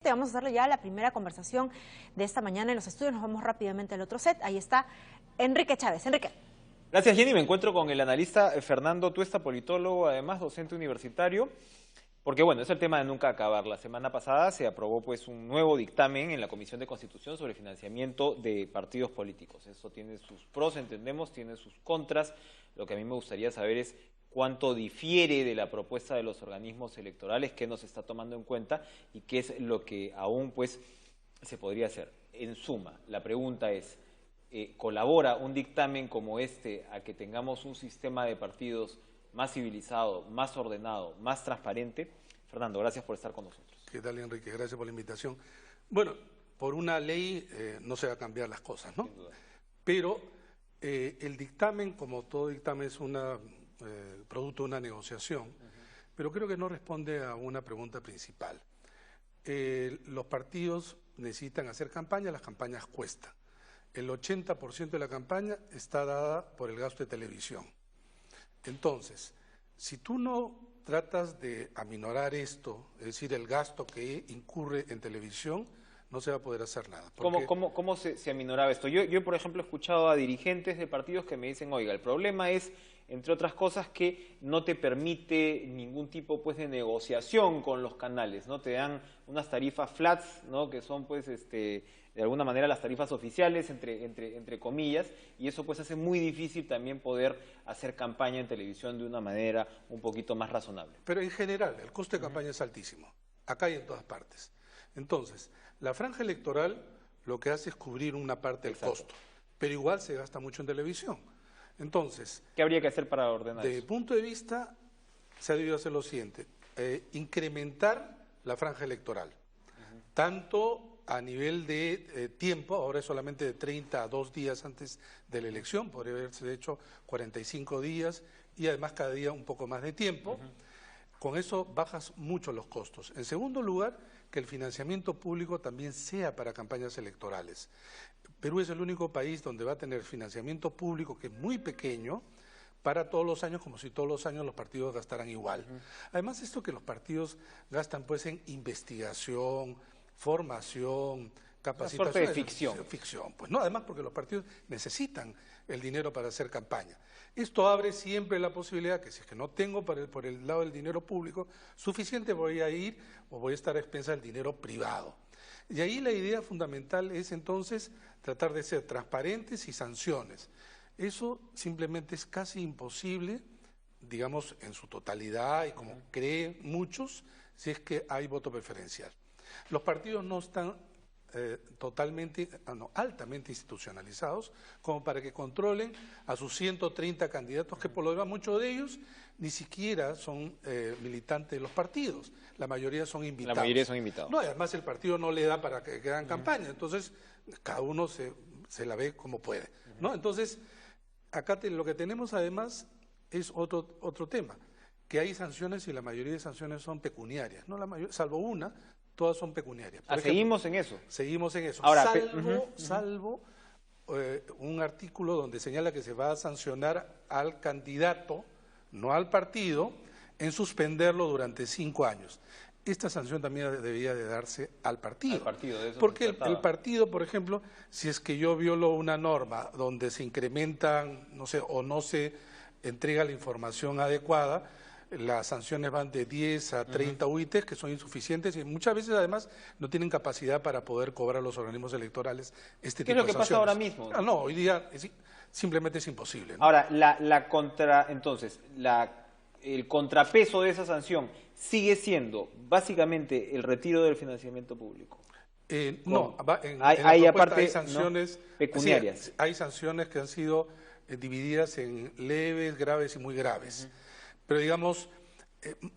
Vamos a hacerle ya la primera conversación de esta mañana en los estudios. Nos vamos rápidamente al otro set. Ahí está Enrique Chávez. Enrique. Gracias, Jenny. Me encuentro con el analista Fernando Tuesta, politólogo, además docente universitario, porque bueno, es el tema de nunca acabar. La semana pasada se aprobó pues un nuevo dictamen en la Comisión de Constitución sobre financiamiento de partidos políticos. Eso tiene sus pros, entendemos, tiene sus contras. Lo que a mí me gustaría saber es cuánto difiere de la propuesta de los organismos electorales, qué nos está tomando en cuenta y qué es lo que aún pues se podría hacer. En suma, la pregunta es, ¿colabora un dictamen como este a que tengamos un sistema de partidos más civilizado, más ordenado, más transparente? Fernando, gracias por estar con nosotros. ¿Qué tal, Enrique? Gracias por la invitación. Bueno, por una ley no se va a cambiar las cosas, ¿no? Sin duda. Pero el dictamen, como todo dictamen, es producto de una negociación, pero creo que no responde a una pregunta principal. Los partidos necesitan hacer campaña, las campañas cuestan. El 80% de la campaña está dada por el gasto de televisión. Entonces, si tú no tratas de aminorar esto, es decir, el gasto que incurre en televisión, no se va a poder hacer nada. ¿Cómo se aminoraba esto? Yo, por ejemplo, he escuchado a dirigentes de partidos que me dicen, oiga, el problema es, entre otras cosas, que no te permite ningún tipo pues de negociación con los canales, ¿no? Te dan unas tarifas flats, ¿no? Que son pues de alguna manera las tarifas oficiales, entre comillas, y eso pues hace muy difícil también poder hacer campaña en televisión de una manera un poquito más razonable. Pero en general, el costo de campaña es altísimo, acá y en todas partes. Entonces, la franja electoral lo que hace es cubrir una parte del costo, pero igual se gasta mucho en televisión. Entonces, ¿qué habría que hacer para ordenar eso? Desde mi punto de vista, se ha debido hacer lo siguiente, incrementar la franja electoral, tanto a nivel de tiempo, ahora es solamente de 30 a 2 días antes de la elección, podría haberse hecho 45 días y además cada día un poco más de tiempo. Con eso bajas mucho los costos. En segundo lugar, que el financiamiento público también sea para campañas electorales. Perú es el único país donde va a tener financiamiento público, que es muy pequeño, para todos los años, como si todos los años los partidos gastaran igual. Además, esto que los partidos gastan pues en investigación, formación, capacitación. Una suerte de ficción. Ficción, pues no, además porque los partidos necesitan el dinero para hacer campaña. Esto abre siempre la posibilidad que si es que no tengo por el lado del dinero público suficiente, voy a ir o voy a estar a expensas del dinero privado. Y ahí la idea fundamental es entonces tratar de ser transparentes y sanciones. Eso simplemente es casi imposible, digamos, en su totalidad y como creen muchos, si es que hay voto preferencial. Los partidos no están altamente institucionalizados como para que controlen a sus 130 candidatos, que por lo demás muchos de ellos ni siquiera son militantes de los partidos, la mayoría son invitados. La mayoría son invitados. No, además el partido no le da para que hagan campaña, entonces cada uno se la ve como puede, ¿no? Entonces, acá lo que tenemos además es otro tema, que hay sanciones y la mayoría de sanciones son pecuniarias, no la mayoría, salvo una, todas son pecuniarias. ¿Seguimos en eso? Seguimos en eso, ahora, salvo un artículo donde señala que se va a sancionar al candidato, no al partido, en suspenderlo durante 5 años. Esta sanción también debería de darse al partido. De eso porque el partido, por ejemplo, si es que yo violo una norma donde se incrementan, no sé, o no se entrega la información adecuada, las sanciones van de 10 a 30 UITs, que son insuficientes y muchas veces además no tienen capacidad para poder cobrar a los organismos electorales este tipo de sanciones. ¿Qué es lo que pasa ahora mismo? No, hoy día simplemente es imposible, ¿no? Ahora, el contrapeso de esa sanción sigue siendo básicamente el retiro del financiamiento público. No, hay sanciones pecuniarias. Sí, hay sanciones que han sido divididas en leves, graves y muy graves. Pero digamos,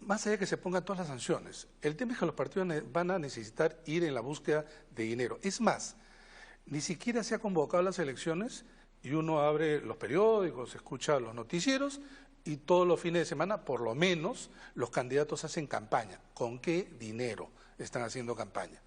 más allá de que se pongan todas las sanciones, el tema es que los partidos van a necesitar ir en la búsqueda de dinero. Es más, ni siquiera se ha convocado las elecciones y uno abre los periódicos, escucha los noticieros y todos los fines de semana, por lo menos, los candidatos hacen campaña. ¿Con qué dinero están haciendo campaña?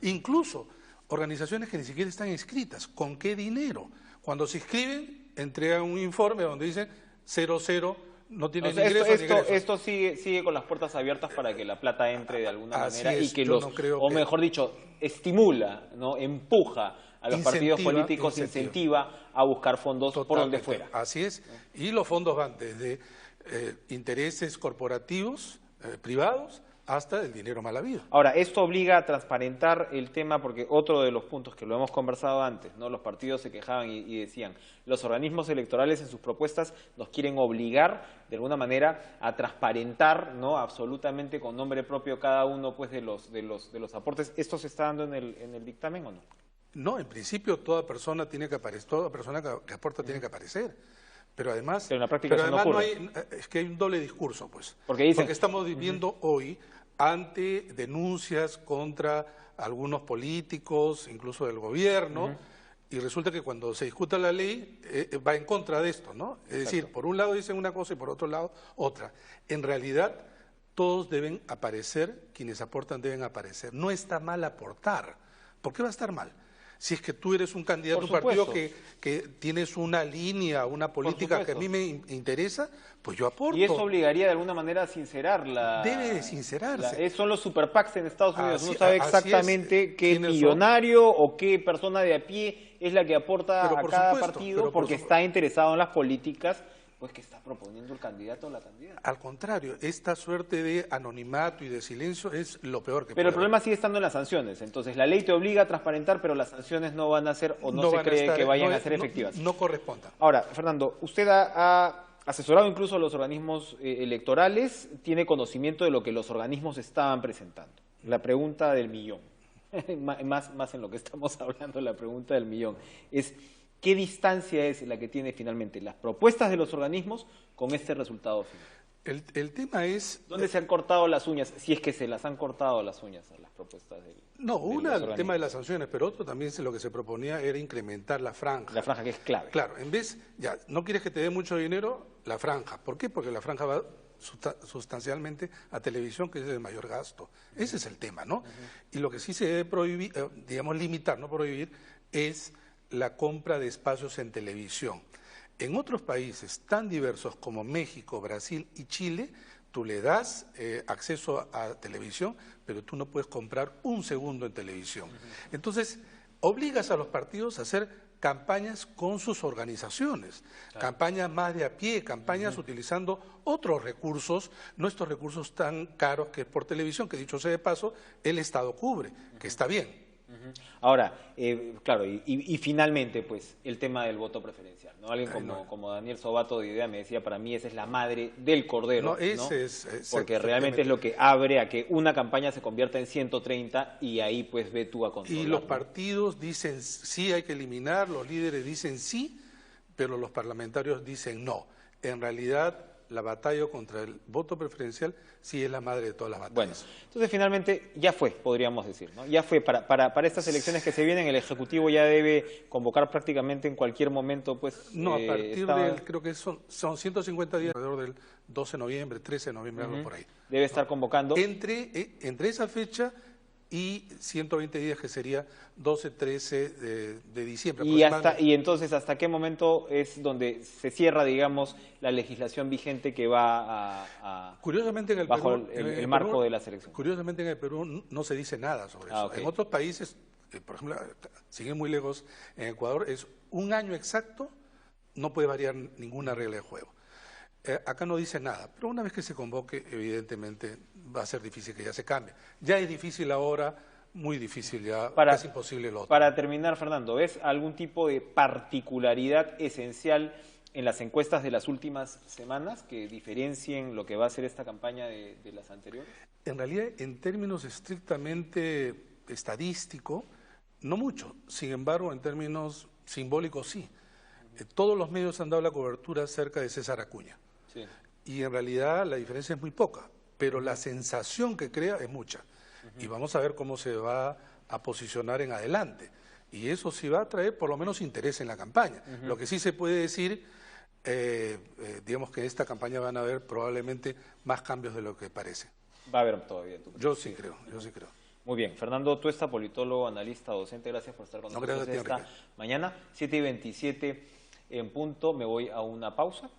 Incluso organizaciones que ni siquiera están inscritas, ¿con qué dinero? Cuando se inscriben, entregan un informe donde dicen 00 no tienen O sea, ingresos ni egresos. esto sigue con las puertas abiertas para que la plata entre de alguna Así manera es, y que yo no creo que- mejor dicho, estimula, ¿no? Empuja a los partidos políticos, incentiva a buscar fondos por donde fuera. Así es. Y los fondos van desde intereses corporativos, privados, hasta el dinero mal habido. Ahora, esto obliga a transparentar el tema porque otro de los puntos que lo hemos conversado antes, ¿no? Los partidos se quejaban y decían, los organismos electorales en sus propuestas nos quieren obligar de alguna manera a transparentar, ¿no? Absolutamente con nombre propio cada uno pues de los aportes. ¿Esto se está dando en el dictamen o no? No, en principio toda persona tiene que aparecer, toda persona que aporta tiene que aparecer. Pero además, Pero en la práctica eso no ocurre. es que hay un doble discurso, pues. Porque estamos viviendo hoy ante denuncias contra algunos políticos, incluso del gobierno, y resulta que cuando se discuta la ley va en contra de esto, ¿no? Es decir, por un lado dicen una cosa y por otro lado otra. En realidad, todos deben aparecer, quienes aportan deben aparecer. No está mal aportar. ¿Por qué va a estar mal? Si es que tú eres un candidato a un partido que tienes una línea, una política que a mí me interesa, pues yo aporto. Y eso obligaría de alguna manera a sincerarla. Debe de sincerarse. Son los super PACs en Estados Unidos. Así, Uno sabe exactamente qué millonario o qué persona de a pie es la que aporta a cada partido porque está interesado en las políticas pues que está proponiendo el candidato o la candidata. Al contrario, esta suerte de anonimato y de silencio es lo peor que puede Pero el problema sigue estando en las sanciones. Entonces, la ley te obliga a transparentar, pero las sanciones no van a ser o no se cree que vayan a ser efectivas. No correspondan. Ahora, Fernando, usted ha asesorado incluso a los organismos electorales, tiene conocimiento de lo que los organismos estaban presentando. La pregunta del millón, más en lo que estamos hablando, la pregunta del millón, es ¿qué distancia es la que tiene finalmente las propuestas de los organismos con este resultado final? El tema es... ¿Dónde se han cortado las uñas, si es que se las han cortado las uñas a las propuestas del el tema de las sanciones, pero otro también lo que se proponía era incrementar la franja. La franja que es clave. Claro, en vez, no quieres que te dé mucho dinero, la franja. ¿Por qué? Porque la franja va sustancialmente a televisión, que es el mayor gasto. Ese es el tema, ¿no? Y lo que sí se debe prohibir, digamos limitar, no prohibir, es la compra de espacios en televisión. En otros países tan diversos como México, Brasil y Chile, tú le das acceso a televisión, pero tú no puedes comprar un segundo en televisión. Entonces, obligas a los partidos a hacer campañas con sus organizaciones, campañas más de a pie, campañas utilizando otros recursos, no estos recursos tan caros que es por televisión, que dicho sea de paso, el Estado cubre, que está bien. Ahora, claro, y finalmente, pues, el tema del voto preferencial, ¿no? Alguien como Daniel Sobato de IDEA me decía, para mí esa es la madre del cordero, ¿no? Porque realmente es lo que abre a que una campaña se convierta en 130 y ahí, pues, ve tú a controlar. Y los partidos dicen sí, hay que eliminar, los líderes dicen sí, pero los parlamentarios dicen no. En realidad, la batalla contra el voto preferencial sí es la madre de todas las batallas. Bueno, entonces finalmente ya fue, podríamos decir, ¿no? Ya fue, para estas elecciones que se vienen, el Ejecutivo ya debe convocar prácticamente en cualquier momento, pues... No, a partir del, creo que son 150 días, alrededor del 12 de noviembre, 13 de noviembre, algo por ahí. Debe estar convocando. Entre esa fecha y 120 días, que sería 12, 13 de diciembre. Y entonces, ¿hasta qué momento es donde se cierra, digamos, la legislación vigente que va curiosamente en el bajo Perú, el marco de la selección? Curiosamente en el Perú no se dice nada sobre eso. Okay. En otros países, por ejemplo, siguen muy lejos, en Ecuador es un año exacto, no puede variar ninguna regla de juego. Acá no dice nada, pero una vez que se convoque, evidentemente va a ser difícil que ya se cambie. Ya es difícil ahora, muy difícil ya, es imposible lo otro. Para terminar, Fernando, ¿ves algún tipo de particularidad esencial en las encuestas de las últimas semanas que diferencien lo que va a ser esta campaña de las anteriores? En realidad, en términos estrictamente estadísticos, no mucho. Sin embargo, en términos simbólicos, sí. Todos los medios han dado la cobertura cerca de César Acuña. Sí. Y en realidad la diferencia es muy poca, pero la sensación que crea es mucha. Y vamos a ver cómo se va a posicionar en adelante. Y eso sí va a traer por lo menos interés en la campaña. Lo que sí se puede decir, digamos que en esta campaña van a haber probablemente más cambios de lo que parece. Va a haber todavía. Yo sí creo. Muy bien. Fernando Tuesta, politólogo, analista, docente, gracias por estar con nosotros esta mañana. 7:27 en punto, me voy a una pausa.